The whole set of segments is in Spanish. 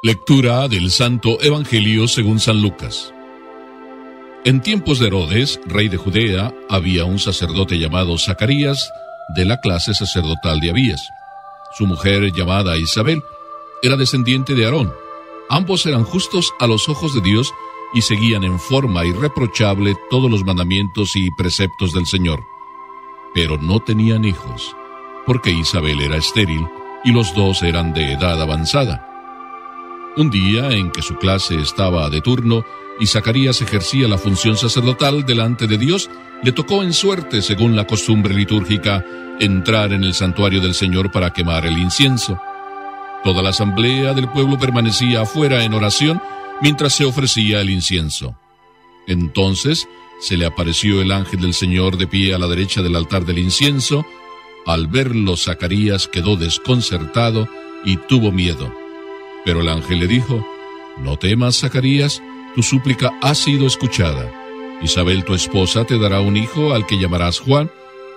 Lectura del Santo Evangelio según San Lucas. En tiempos de Herodes, rey de Judea, había un sacerdote llamado Zacarías, de la clase sacerdotal de Abías. Su mujer, llamada Isabel, era descendiente de Aarón. Ambos eran justos a los ojos de Dios y seguían en forma irreprochable todos los mandamientos y preceptos del Señor. Pero no tenían hijos, porque Isabel era estéril y los dos eran de edad avanzada. Un día en que su clase estaba de turno y Zacarías ejercía la función sacerdotal delante de Dios, le tocó en suerte, según la costumbre litúrgica, entrar en el santuario del Señor para quemar el incienso. Toda la asamblea del pueblo permanecía afuera en oración mientras se ofrecía el incienso. Entonces se le apareció el ángel del Señor de pie a la derecha del altar del incienso. Al verlo, Zacarías quedó desconcertado y tuvo miedo. Pero el ángel le dijo: «No temas, Zacarías, tu súplica ha sido escuchada. Isabel, tu esposa, te dará un hijo al que llamarás Juan.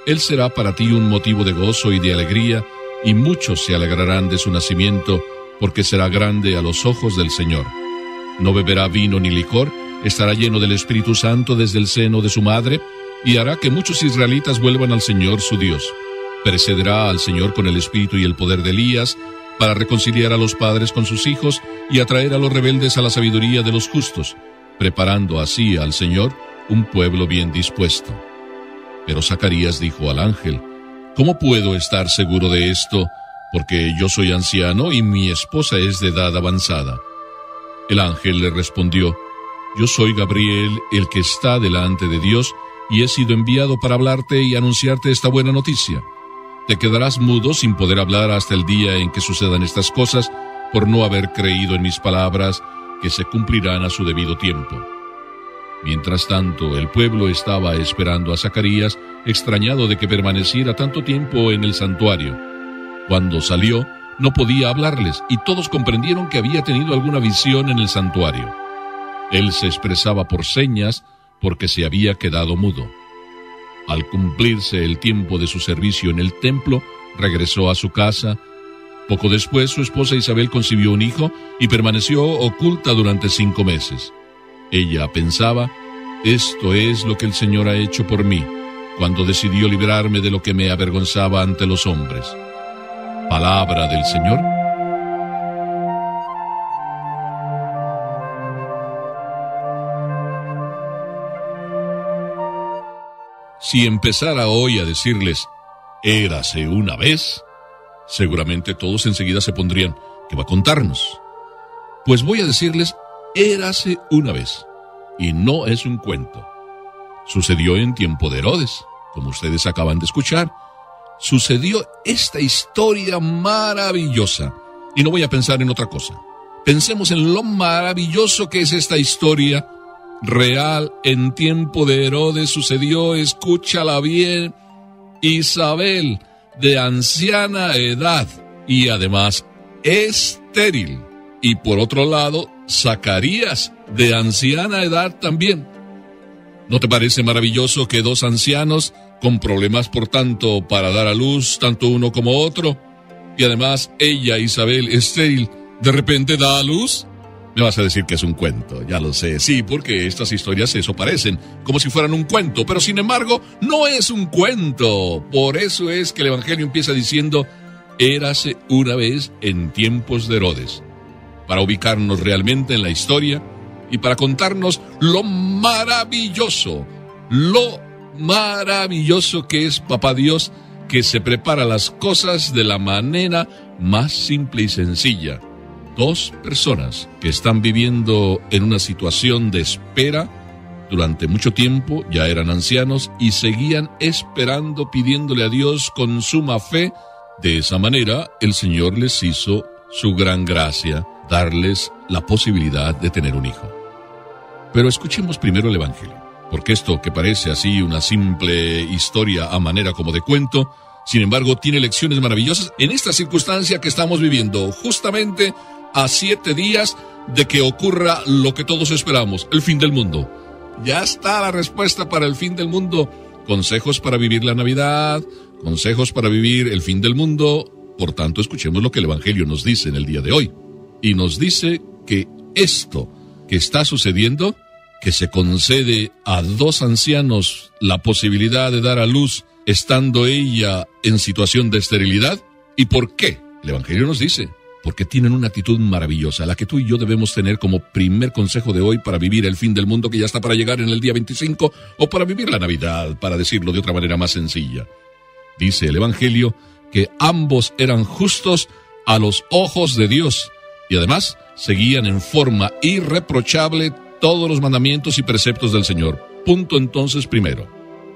Él será para ti un motivo de gozo y de alegría, y muchos se alegrarán de su nacimiento, porque será grande a los ojos del Señor. No beberá vino ni licor, estará lleno del Espíritu Santo desde el seno de su madre, y hará que muchos israelitas vuelvan al Señor su Dios. Precederá al Señor con el espíritu y el poder de Elías, para reconciliar a los padres con sus hijos y atraer a los rebeldes a la sabiduría de los justos, preparando así al Señor un pueblo bien dispuesto». Pero Zacarías dijo al ángel: «¿Cómo puedo estar seguro de esto? Porque yo soy anciano y mi esposa es de edad avanzada». El ángel le respondió: «Yo soy Gabriel, el que está delante de Dios, y he sido enviado para hablarte y anunciarte esta buena noticia. Te quedarás mudo sin poder hablar hasta el día en que sucedan estas cosas, por no haber creído en mis palabras, que se cumplirán a su debido tiempo». Mientras tanto, el pueblo estaba esperando a Zacarías, extrañado de que permaneciera tanto tiempo en el santuario. Cuando salió, no podía hablarles, y todos comprendieron que había tenido alguna visión en el santuario. Él se expresaba por señas, porque se había quedado mudo. Al cumplirse el tiempo de su servicio en el templo, regresó a su casa. Poco después, su esposa Isabel concibió un hijo y permaneció oculta durante 5 meses. Ella pensaba: «Esto es lo que el Señor ha hecho por mí, cuando decidió librarme de lo que me avergonzaba ante los hombres». Palabra del Señor. Si empezara hoy a decirles «érase una vez», seguramente todos enseguida se pondrían: «¿Qué va a contarnos?». Pues voy a decirles «érase una vez», y no es un cuento. Sucedió en tiempo de Herodes, como ustedes acaban de escuchar. Sucedió esta historia maravillosa, y no voy a pensar en otra cosa. Pensemos en lo maravilloso que es esta historia real. En tiempo de Herodes sucedió, escúchala bien, Isabel, de anciana edad y además estéril, y por otro lado Zacarías, de anciana edad también. ¿No te parece maravilloso que 2 ancianos con problemas por tanto para dar a luz, tanto uno como otro, y además ella, Isabel, estéril, de repente da a luz? Me vas a decir que es un cuento, ya lo sé, sí, porque estas historias eso parecen, como si fueran un cuento, pero sin embargo no es un cuento. Por eso es que el Evangelio empieza diciendo «érase una vez en tiempos de Herodes», para ubicarnos realmente en la historia y para contarnos lo maravilloso que es Papá Dios, que se prepara las cosas de la manera más simple y sencilla. 2 personas que están viviendo en una situación de espera durante mucho tiempo, ya eran ancianos y seguían esperando, pidiéndole a Dios con suma fe. De esa manera, el Señor les hizo su gran gracia, darles la posibilidad de tener un hijo. Pero escuchemos primero el Evangelio, porque esto que parece así una simple historia a manera como de cuento, sin embargo tiene lecciones maravillosas en esta circunstancia que estamos viviendo, justamente a 7 días de que ocurra lo que todos esperamos, el fin del mundo. Ya está la respuesta para el fin del mundo. Consejos para vivir la Navidad, consejos para vivir el fin del mundo. Por tanto, escuchemos lo que el Evangelio nos dice en el día de hoy. y nos dice que esto que está sucediendo, que se concede a 2 ancianos la posibilidad de dar a luz estando ella en situación de esterilidad. ¿Y por qué? El Evangelio nos dice, porque tienen una actitud maravillosa, la que tú y yo debemos tener como primer consejo de hoy para vivir el fin del mundo que ya está para llegar en el día 25, o para vivir la Navidad, para decirlo de otra manera más sencilla. Dice el Evangelio que ambos eran justos a los ojos de Dios y además seguían en forma irreprochable todos los mandamientos y preceptos del Señor. Punto entonces primero.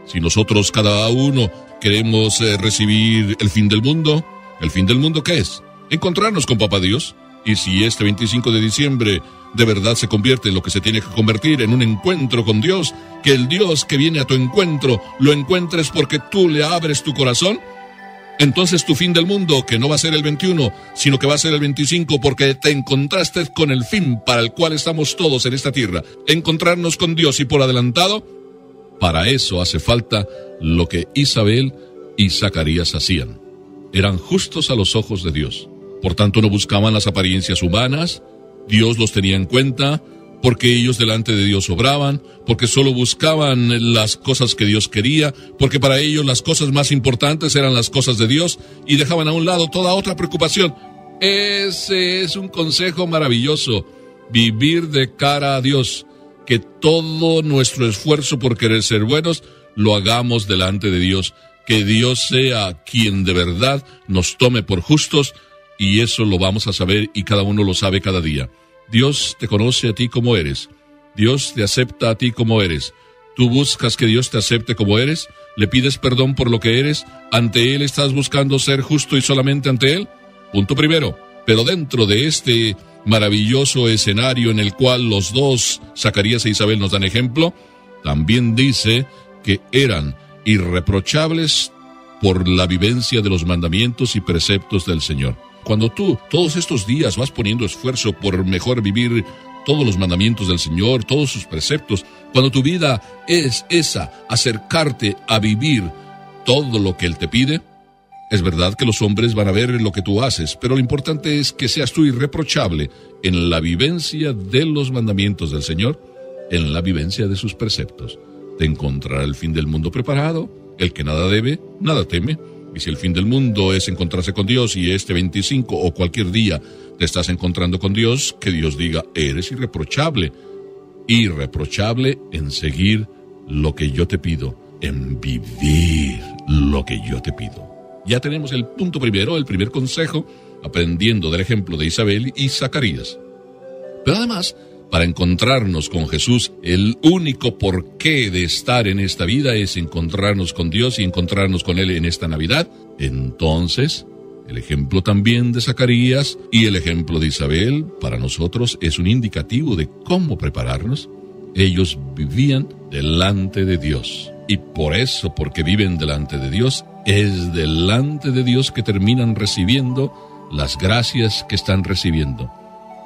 Si nosotros cada uno queremos recibir el fin del mundo, ¿el fin del mundo qué es? Encontrarnos con Papá Dios. Y si este 25 de diciembre de verdad se convierte en lo que se tiene que convertir, en un encuentro con Dios, que el Dios que viene a tu encuentro lo encuentres porque tú le abres tu corazón, entonces tu fin del mundo, que no va a ser el 21, sino que va a ser el 25, porque te encontraste con el fin para el cual estamos todos en esta tierra, encontrarnos con Dios. Y por adelantado, para eso hace falta lo que Isabel y Zacarías hacían. Eran justos a los ojos de Dios. Por tanto, no buscaban las apariencias humanas. Dios los tenía en cuenta, porque ellos delante de Dios obraban, porque solo buscaban las cosas que Dios quería, porque para ellos las cosas más importantes eran las cosas de Dios, y dejaban a un lado toda otra preocupación. Ese es un consejo maravilloso, vivir de cara a Dios, que todo nuestro esfuerzo por querer ser buenos lo hagamos delante de Dios, que Dios sea quien de verdad nos tome por justos, y eso lo vamos a saber y cada uno lo sabe cada día. Dios te conoce a ti como eres. Dios te acepta a ti como eres. Tú buscas que Dios te acepte como eres. Le pides perdón por lo que eres. Ante Él estás buscando ser justo y solamente ante Él. Punto primero. Pero dentro de este maravilloso escenario en el cual los 2, Zacarías e Isabel, nos dan ejemplo, también dice que eran irreprochables por la vivencia de los mandamientos y preceptos del Señor. Cuando tú todos estos días vas poniendo esfuerzo por mejor vivir todos los mandamientos del Señor, todos sus preceptos, cuando tu vida es esa, acercarte a vivir todo lo que Él te pide, es verdad que los hombres van a ver lo que tú haces, pero lo importante es que seas tú irreprochable en la vivencia de los mandamientos del Señor, en la vivencia de sus preceptos. Te encontrará el fin del mundo preparado, el que nada debe, nada teme. Y si el fin del mundo es encontrarse con Dios y este 25 o cualquier día te estás encontrando con Dios, que Dios diga, eres irreprochable. Irreprochable en seguir lo que yo te pido, en vivir lo que yo te pido. Ya tenemos el punto primero, el primer consejo, aprendiendo del ejemplo de Isabel y Zacarías. Pero además, para encontrarnos con Jesús, el único porqué de estar en esta vida es encontrarnos con Dios y encontrarnos con Él en esta Navidad. Entonces, el ejemplo también de Zacarías y el ejemplo de Isabel para nosotros es un indicativo de cómo prepararnos. Ellos vivían delante de Dios. Y por eso, porque viven delante de Dios, es delante de Dios que terminan recibiendo las gracias que están recibiendo.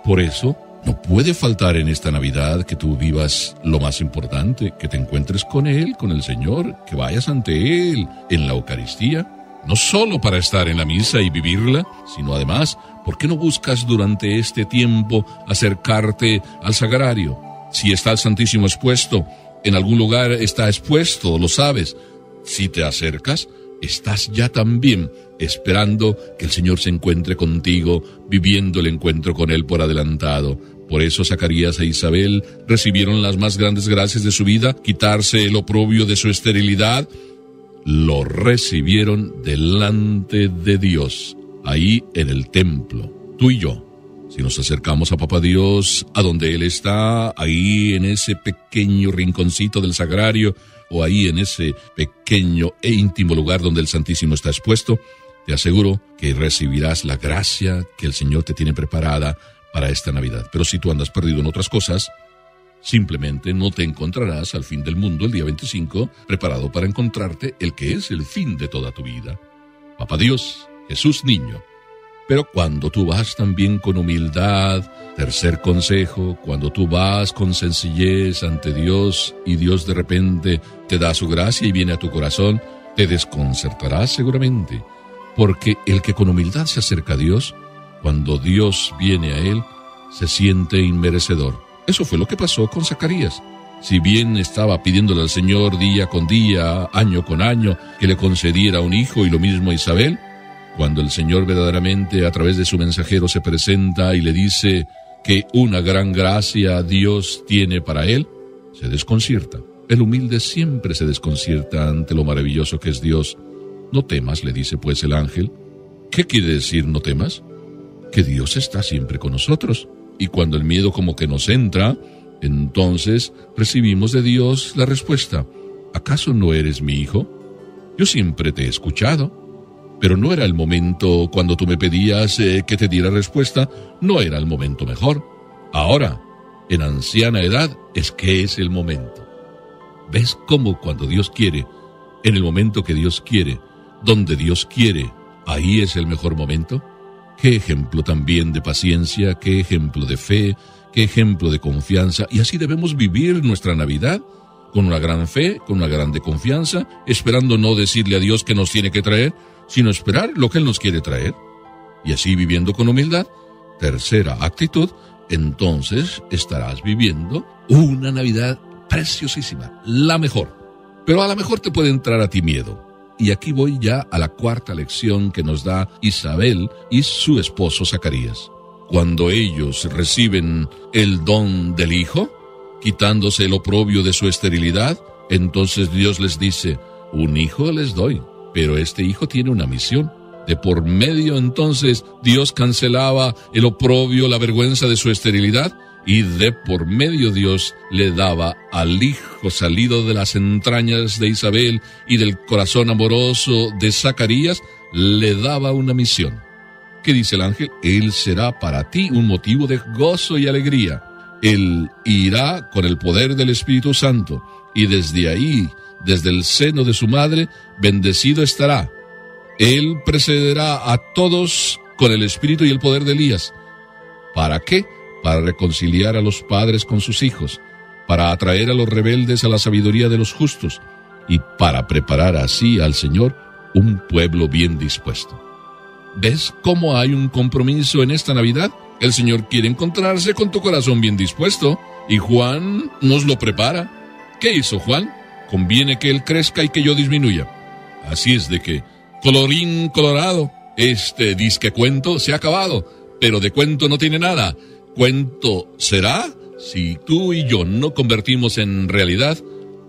Por eso, no puede faltar en esta Navidad que tú vivas lo más importante, que te encuentres con Él, con el Señor, que vayas ante Él en la Eucaristía, no solo para estar en la misa y vivirla, sino además, ¿por qué no buscas durante este tiempo acercarte al sagrario? Si está el Santísimo expuesto, en algún lugar está expuesto, lo sabes. Si te acercas, estás ya también esperando que el Señor se encuentre contigo, viviendo el encuentro con Él por adelantado. Por eso Zacarías e Isabel recibieron las más grandes gracias de su vida, quitarse el oprobio de su esterilidad, lo recibieron delante de Dios, ahí en el templo. Tú y yo, si nos acercamos a Papá Dios, a donde Él está, ahí en ese pequeño rinconcito del sagrario, o ahí en ese pequeño e íntimo lugar donde el Santísimo está expuesto, te aseguro que recibirás la gracia que el Señor te tiene preparada para esta Navidad. Pero si tú andas perdido en otras cosas, simplemente no te encontrarás al fin del mundo el día 25, preparado para encontrarte el que es el fin de toda tu vida. Papá Dios, Jesús niño. Pero cuando tú vas también con humildad, tercer consejo, cuando tú vas con sencillez ante Dios y Dios de repente te da su gracia y viene a tu corazón, te desconcertarás seguramente, porque el que con humildad se acerca a Dios, cuando Dios viene a él, se siente inmerecedor. Eso fue lo que pasó con Zacarías. Si bien estaba pidiéndole al Señor día con día, año con año, que le concediera un hijo, y lo mismo a Isabel, cuando el Señor verdaderamente a través de su mensajero se presenta y le dice que una gran gracia Dios tiene para él, se desconcierta. El humilde siempre se desconcierta ante lo maravilloso que es Dios. No temas, le dice pues el ángel. ¿Qué quiere decir no temas? Que Dios está siempre con nosotros. Y cuando el miedo como que nos entra, entonces recibimos de Dios la respuesta: ¿acaso no eres mi hijo? Yo siempre te he escuchado, pero no era el momento cuando tú me pedías que te diera respuesta, no era el momento mejor. Ahora, en anciana edad, es que es el momento. ¿Ves cómo cuando Dios quiere, en el momento que Dios quiere, donde Dios quiere, ahí es el mejor momento? Qué ejemplo también de paciencia, qué ejemplo de fe, qué ejemplo de confianza. Y así debemos vivir nuestra Navidad, con una gran fe, con una grande confianza, esperando no decirle a Dios que nos tiene que traer, sino esperar lo que Él nos quiere traer. Y así viviendo con humildad, tercera actitud, entonces estarás viviendo una Navidad preciosísima, la mejor. Pero a lo mejor te puede entrar a ti miedo. Y aquí voy ya a la cuarta lección que nos da Isabel y su esposo Zacarías. Cuando ellos reciben el don del hijo, quitándose el oprobio de su esterilidad, entonces Dios les dice: un hijo les doy, pero este hijo tiene una misión. De por medio entonces Dios cancelaba el oprobio, la vergüenza de su esterilidad, y de por medio Dios le daba al hijo salido de las entrañas de Isabel y del corazón amoroso de Zacarías, le daba una misión. ¿Qué dice el ángel? Él será para ti un motivo de gozo y alegría. Él irá con el poder del Espíritu Santo, y desde ahí, desde el seno de su madre, bendecido estará. Él precederá a todos con el espíritu y el poder de Elías. ¿Para qué? Para reconciliar a los padres con sus hijos, para atraer a los rebeldes a la sabiduría de los justos, y para preparar así al Señor un pueblo bien dispuesto. ¿Ves cómo hay un compromiso en esta Navidad? El Señor quiere encontrarse con tu corazón bien dispuesto, y Juan nos lo prepara. ¿Qué hizo Juan? Conviene que Él crezca y que yo disminuya. Así es de que, colorín colorado, este disque cuento se ha acabado, pero de cuento no tiene nada. Cuento será si tú y yo no convertimos en realidad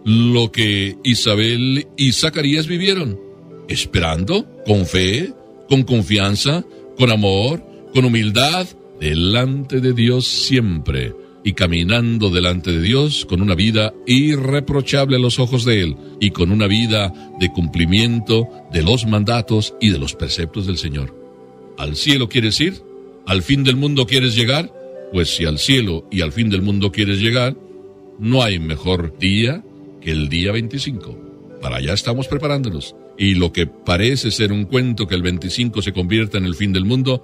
lo que Isabel y Zacarías vivieron, esperando, con fe, con confianza, con amor, con humildad, delante de Dios siempre, y caminando delante de Dios con una vida irreprochable a los ojos de Él, y con una vida de cumplimiento de los mandatos y de los preceptos del Señor. ¿Al cielo quieres ir? ¿Al fin del mundo quieres llegar? Pues si al cielo y al fin del mundo quieres llegar, no hay mejor día que el día 25. Para allá estamos preparándonos. Y lo que parece ser un cuento, que el 25 se convierta en el fin del mundo,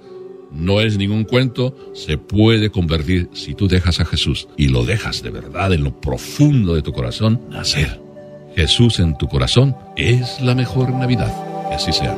no es ningún cuento, se puede convertir si tú dejas a Jesús y lo dejas de verdad en lo profundo de tu corazón nacer. Jesús en tu corazón es la mejor Navidad. Que así sea.